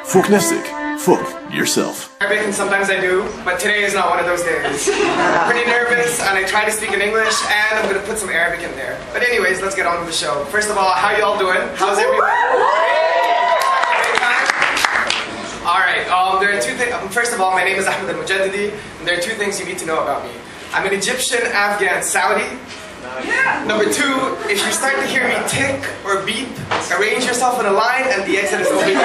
فوق نفسك. فوق yourself. Arabic, and sometimes I do, but today is not one of those days. I'm pretty nervous, and I try to speak in English, and I'm going to put some Arabic in there. But anyways, let's get on with the show. First of all, how y'all doing? How's everyone? Alright, there are two things. First of all, my name is Ahmed Al Mojadidi, and there are two things you need to know about me. I'm an Egyptian, Afghan, Saudi. Number two, if you start to hear me tick or beep, arrange yourself in a line and the exit is over here.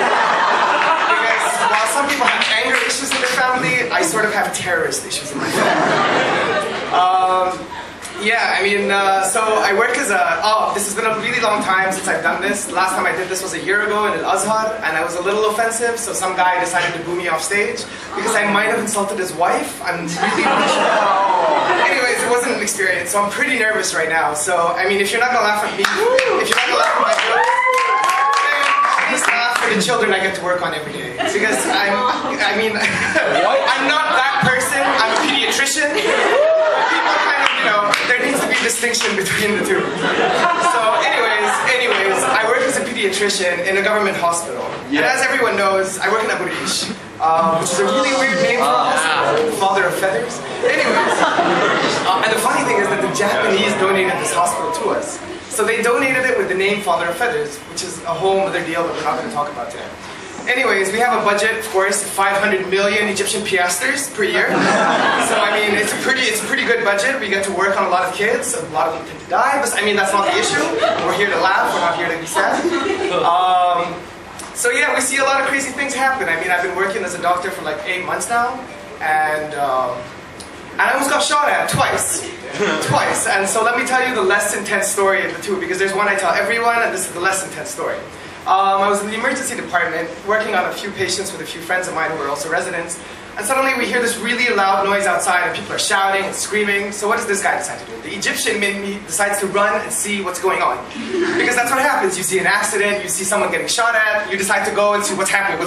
Because while some people have anger issues in their family, I sort of have terrorist issues in my family. Yeah, I mean, so I work as a, this has been a really long time since I've done this. Last time I did this was a year ago in Al-Azhar, and I was a little offensive, so some guy decided to boo me off stage because I might have insulted his wife. I'm really not sure. Anyways, it wasn't an experience, so I'm pretty nervous right now. So, I mean, if you're not gonna laugh at me, if you're not gonna laugh at my jokes, then please laugh for the children I get to work on every day. Because I'm not that person, I'm a pediatrician. People kind of, you know, there needs to be distinction between the two. So anyways, I work as a pediatrician in a government hospital. And as everyone knows, I work in Abu Rish, which is a really weird name for a hospital, father of feathers. Anyways, and the funny thing is that the Japanese donated this hospital to us. So they donated it with the name Father of Feathers, which is a whole other deal that we're not going to talk about today. Anyways, we have a budget, of course, 500 million Egyptian piastres per year. So I mean, it's a pretty good budget. We get to work on a lot of kids. A lot of them tend to die, but I mean, that's not the issue. We're here to laugh. We're not here to be sad. So yeah, we see a lot of crazy things happen. I mean, I've been working as a doctor for like 8 months now, and I almost got shot at twice. Twice. And so let me tell you the less intense story of the two, because there's one I tell everyone, and this is the less intense story. I was in the emergency department working on a few patients with a few friends of mine who were also residents, and suddenly we hear this really loud noise outside and people are shouting and screaming. So what does this guy decide to do? The Egyptian in me decides to run and see what's going on. Because that's what happens. You see an accident, you see someone getting shot at, you decide to go and see what's happening.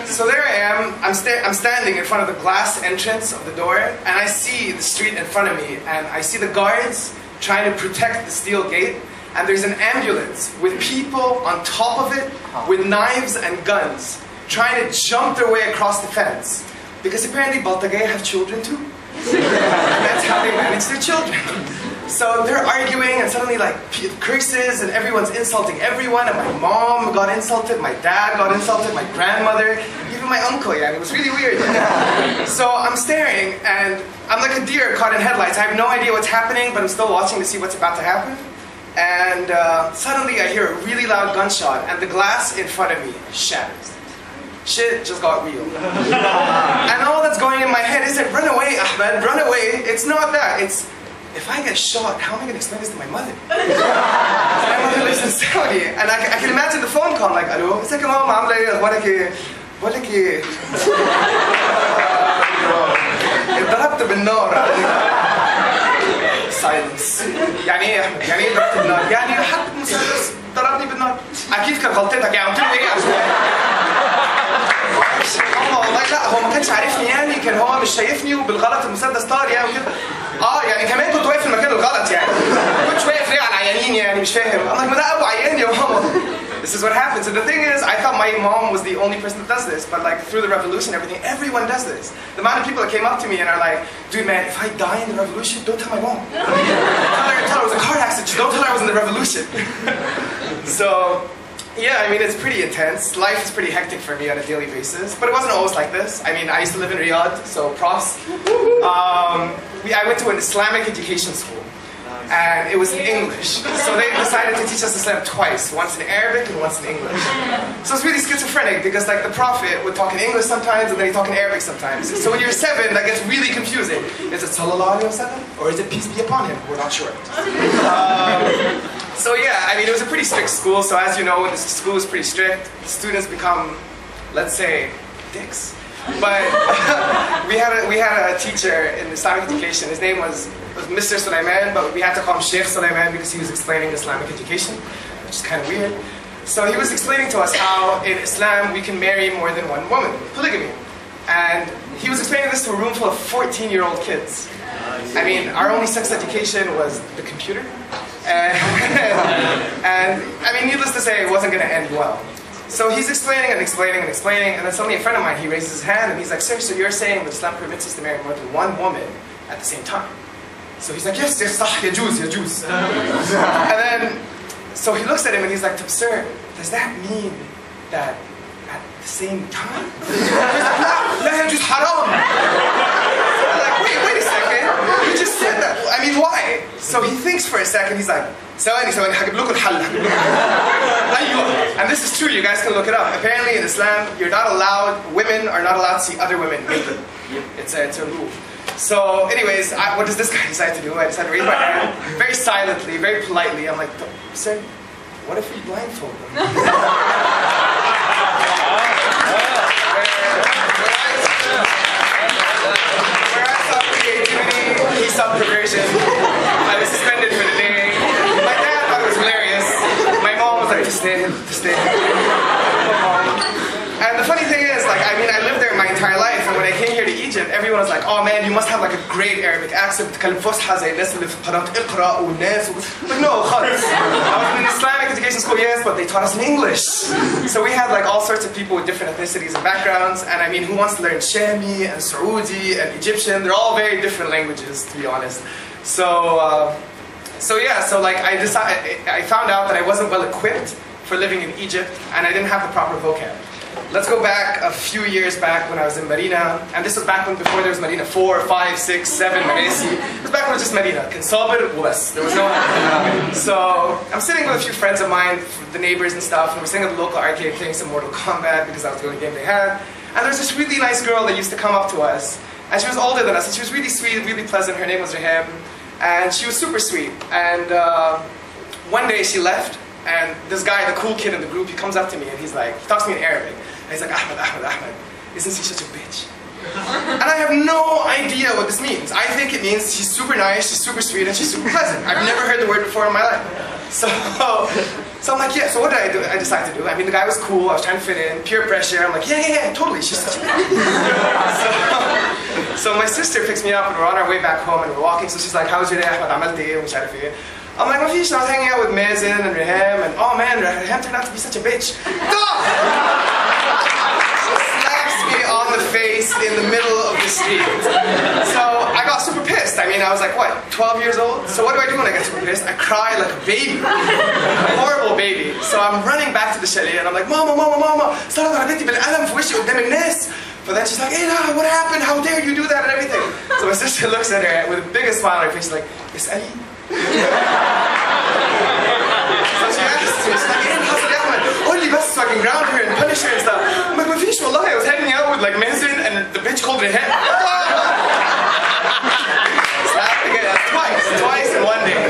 So there I am, I'm standing in front of the glass entrance of the door, and I see the street in front of me, and I see the guards trying to protect the steel gate. And there's an ambulance with people on top of it with knives and guns trying to jump their way across the fence. Because apparently Baltagay have children too. And that's how they manage their children. So they're arguing, and suddenly like curses, and everyone's insulting everyone, and my mom got insulted, my dad got insulted, my grandmother, even my uncle, yeah, it was really weird. So I'm staring, and I'm like a deer caught in headlights. I have no idea what's happening, but I'm still watching to see what's about to happen. And suddenly I hear a really loud gunshot, and the glass in front of me shatters. Shit just got real. And all that's going in my head isn't, run away, Ahmed, run away. It's not that. It's, if I get shot, how am I going to explain this to my mother? My mother lives in Saudi, and I can imagine the phone call, like, hello, ازيك يا ماما عاملة ايه اخبارك ايه؟ بقول لك ايه؟ اتضربت بالنار. Silence. يعني ايه يا احمد؟ يعني ايه ضربت بالنار؟ يعني حد مسدس ضربني بالنار. اكيد كان غلطتك، يعني قلت له ايه والله لا، هو ما كانش عارفني، يعني كان هو مش شايفني وبالغلط المسدس طار يعني وكده. يعني كمان كنت واقف في المكان الغلط يعني. ما كنتش واقف ليه على العيانين يعني، مش فاهم. I'm like, ما ده ابو عيان يا ماما. This is what happens. And the thing is, I thought my mom was the only person that does this, but like through the revolution and everything, everyone does this. The amount of people that came up to me and are like, dude man, if I die in the revolution, don't tell my mom. tell her it was a car accident, just don't tell her I was in the revolution. So, yeah, I mean, it's pretty intense. Life is pretty hectic for me on a daily basis, but it wasn't always like this. I mean, I used to live in Riyadh, so props. I went to an Islamic education school. And it was in English. So they decided to teach us Islam twice, once in Arabic and once in English. So it's really schizophrenic because like the Prophet would talk in English sometimes and then he'd talk in Arabic sometimes. So when you're 7, that gets really confusing. Is it Sallallahu Alaihi Wasallam or is it peace be upon him? We're not sure. So yeah, I mean it was a pretty strict school. So as you know, when the school is pretty strict, students become, let's say, dicks. But we had a teacher in Islamic education. His name was Mr. Sulaiman, but we had to call him Sheikh Sulaiman because he was explaining Islamic education, which is kind of weird. So he was explaining to us how in Islam we can marry more than one woman, polygamy. And he was explaining this to a room full of 14-year-old kids. I mean, our only sex education was the computer. And I mean, needless to say, it wasn't going to end well. So he's explaining and explaining and explaining, and then suddenly a friend of mine, he raises his hand and he's like, sir, so you're saying that Islam permits us to marry more than one woman at the same time? So he's like, yes, yes, صح, يجوز, يجوز. And then, so he looks at him and he's like, sir, does that mean that at the same time? He's like, لا يجوز حرام. I'm like, wait a second, you just said that. I mean, why? So he thinks for a second, he's like, ثواني هجيب لكم الحل. And this is true, you guys can look it up. Apparently in Islam, women are not allowed to see other women naked. It's a rule. So anyways, what does this guy decide to do? I decided to raise my hand, very silently, very politely. I'm like, sir, what if we blindfold them? Where I saw creativity, he saw perversion. I was suspended for the day. My dad thought it was hilarious. My mom was like, to stay. And the funny thing is, like, I mean, I lived there my entire life, and when I came here to Egypt, everyone was like, oh man, you must have like a great Arabic accent, بتتكلم فصحى زي الناس اللي في قناة اقرأ والناس. Like, no, خالص. I was in an Islamic education school, yes, but they taught us in English. So we had like all sorts of people with different ethnicities and backgrounds, and I mean, who wants to learn Shami and Saudi and Egyptian? They're all very different languages, to be honest. So like I found out that I wasn't well equipped for living in Egypt, and I didn't have the proper vocab. Let's go back a few years back when I was in Marina, and this was back before there was Marina 4, 5, 6, 7, Maresi. It was back when it was just Marina. Sabr was. There was no. So I'm sitting with a few friends of mine, the neighbors and stuff, and we're sitting at the local arcade playing some Mortal Kombat because that was the only game they had. And there was this really nice girl that used to come up to us, and she was older than us, and she was really sweet, really pleasant. Her name was Rahim, and she was super sweet. And one day she left. And this guy, the cool kid in the group, he comes up to me and he's like, he talks to me in Arabic. And he's like, Ahmed, isn't he such a bitch? And I have no idea what this means. I think it means she's super nice, she's super sweet, and she's super pleasant. I've never heard the word before in my life. So I'm like, yeah, so what did I do? I decided to do. I mean, the guy was cool, I was trying to fit in, peer pressure. I'm like, yeah, totally, she's such a bitch. So my sister picks me up and we're on our way back home and we're walking. So she's like, how's your day, Ahmed? عملت ايه ومش عارف ايه. I'm like, I was hanging out with Mazen and Rahim, and oh man, Rahim turned out to be such a bitch. Slaps me on the face in the middle of the street. So I got super pissed. I mean, I was like, what, 12 years old? So what do I do when I get super pissed? I cry like a baby. A horrible baby. So I'm running back to the chalet and I'm like, Mama, صارت على بنتي بالقلم في وشي قدام الناس. But then she's like, hey, what happened? How dare you do that and everything? So my sister looks at her with the biggest smile on her face, she's like, Miss Ali? So she asked me, she's like, ايه اللي حصل يا احمد؟ قول لي بس so I can ground her and punish her and stuff. I'm like, مفيش والله. I was hanging out with like Mason and the bitch called her head. Slapped again, twice in one day.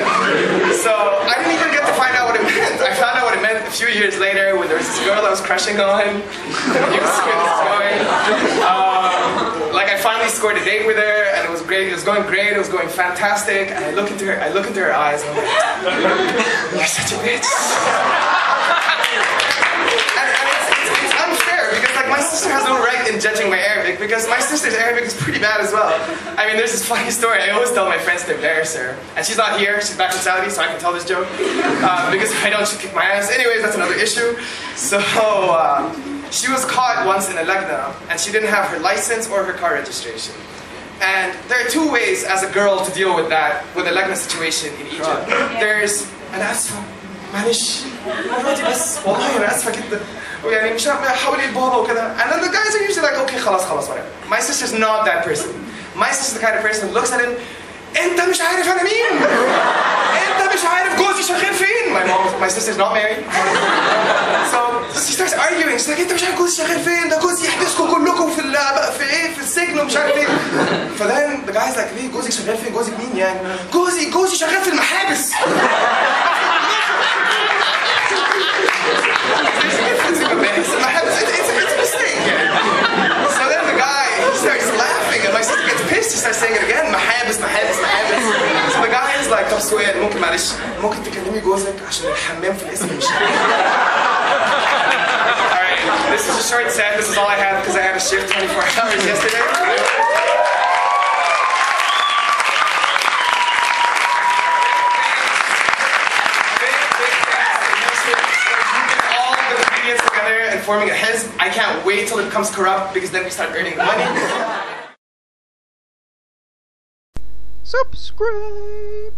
So I didn't even get to find out what it meant. I found out what it meant a few years later when there was this girl I was crushing on. You can see where this is going. Like I finally scored a date with her and it was great. It was going great. It was going fantastic. And I look into her eyes and I'm like, you're such a bitch. And it's unfair because like my sister has no right in judging my Arabic because my sister's Arabic is pretty bad as well. I mean, there's this funny story. I always tell my friends to embarrass her. And she's not here. She's back in Saudi, so I can tell this joke. Because if I don't, she'll kick my ass. Anyways, that's another issue. So she was caught once in a lagna, and she didn't have her license or her car registration. And there are two ways as a girl to deal with that, with a lagna situation in Egypt. There's an asfa, معلش مراتي بس والله أنا آسفة جدا ويعني مش حاولي البابا وكذا. And then the guys are usually like, okay, خلاص whatever. My sister's not that person. My sister's the kind of person who looks at him, أنت مش عارف أنا مين؟ أنت مش عارف جوزي شغال فين؟ My sister's not married. So she starts arguing. She's like, أنت مش عارف جوزي شغال فين؟ ده جوزي يحبسكم كلكم في السجن ومش عارف إيه. فدthen the guy's like, ليه جوزي شغال فين؟ جوزك مين يعني؟ جوزي شغال في المحابس. There's a difference in the محابس. It's a mistake. So then the guy starts laughing and my sister gets pissed. She starts saying it again. محابس. So the guy is like, طب سؤال ممكن تكلمي جوزك عشان الحمام في الاسم مش Alright, this is a short set. This is all I had because I had a shift 24 hours yesterday. All the ingredients together and forming a Hezb. I can't wait till it becomes corrupt because then we start earning the money. Subscribe.